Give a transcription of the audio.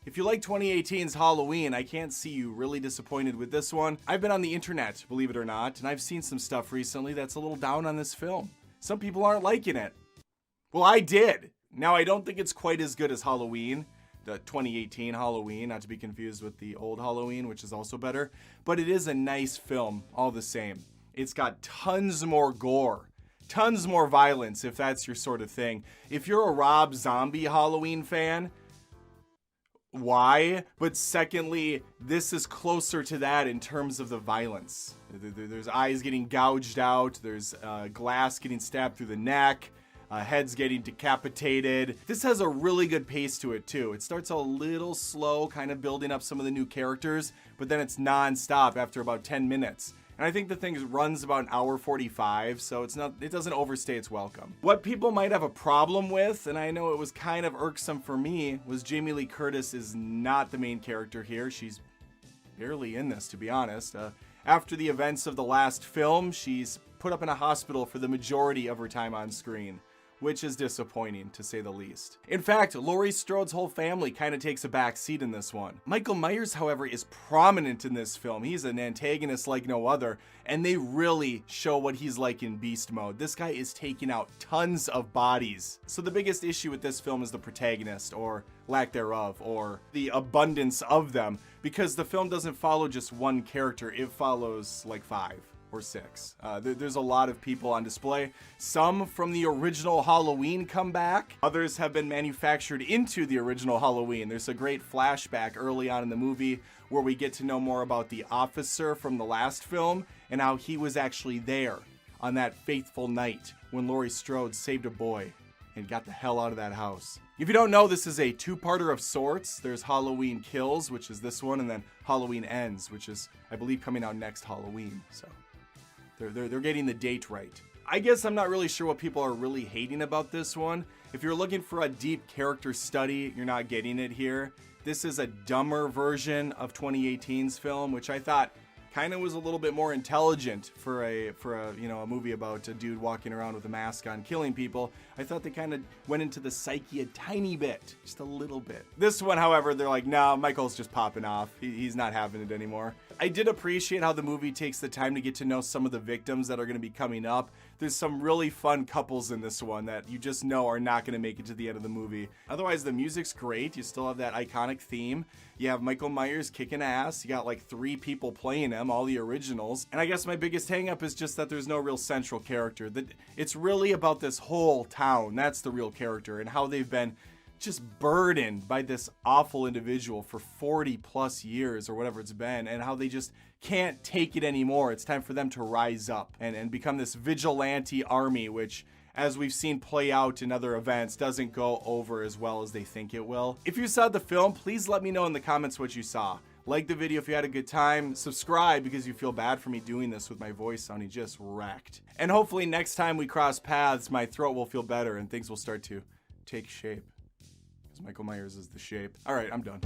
If you like 2018's Halloween, I can't see you really disappointed with this one. I've been on the internet, believe it or not, and I've seen some stuff recently that's a little down on this film. Some people aren't liking it. Well, I did. Now, I don't think it's quite as good as Halloween, the 2018 Halloween, not to be confused with the old Halloween, which is also better, but it is a nice film all the same. It's got tons more gore, tons more violence, if that's your sort of thing. If you're a Rob Zombie Halloween fan, why? But secondly, this is closer to that in terms of the violence. There's eyes getting gouged out, there's glass getting stabbed through the neck, heads getting decapitated. This has a really good pace to it too. It starts a little slow, kind of building up some of the new characters, but then it's non-stop after about 10 minutes. And I think the thing runs about an hour 45, so it doesn't overstay its welcome. What people might have a problem with, and I know it was kind of irksome for me, was Jamie Lee Curtis is not the main character here. She's barely in this, to be honest. After the events of the last film, she's put up in a hospital for the majority of her time on screen, which is disappointing, to say the least. In fact, Laurie Strode's whole family kind of takes a back seat in this one. Michael Myers, however, is prominent in this film. He's an antagonist like no other, and they really show what he's like in beast mode. This guy is taking out tons of bodies. So the biggest issue with this film is the protagonist, or lack thereof, or the abundance of them, because the film doesn't follow just one character, it follows like 5 or 6. There's a lot of people on display. Some from the original Halloween come back. Others have been manufactured into the original Halloween. There's a great flashback early on in the movie where we get to know more about the officer from the last film and how he was actually there on that fateful night when Laurie Strode saved a boy and got the hell out of that house. If you don't know, this is a two-parter of sorts. There's Halloween Kills, which is this one, and then Halloween Ends, which is, I believe, coming out next Halloween. So they're getting the date right. I guess I'm not really sure what people are really hating about this one. If you're looking for a deep character study, you're not getting it here. This is a dumber version of 2018's film, which I thought kind of was a little bit more intelligent for a movie about a dude walking around with a mask on killing people. I thought they kind of went into the psyche a tiny bit, just a little bit. This one, however, they're like, no, Michael's just popping off. He's not having it anymore. I did appreciate how the movie takes the time to get to know some of the victims that are going to be coming up. There's some really fun couples in this one that you just know are not going to make it to the end of the movie. Otherwise, the music's great. You still have that iconic theme. You have Michael Myers kicking ass. You got like 3 people playing him, all the originals. And I guess my biggest hang-up is just that there's no real central character. It's really about this whole town. That's the real character, and how they've been just burdened by this awful individual for 40 plus years or whatever it's been, and how they just can't take it anymore. It's time for them to rise up and become this vigilante army, which, as we've seen play out in other events, doesn't go over as well as they think it will. If you saw the film, please let me know in the comments what you saw. Like the video if you had a good time. Subscribe because you feel bad for me doing this with my voice sounding just wrecked. And hopefully next time we cross paths, my throat will feel better and things will start to take shape. Michael Myers is the shape. All right, I'm done.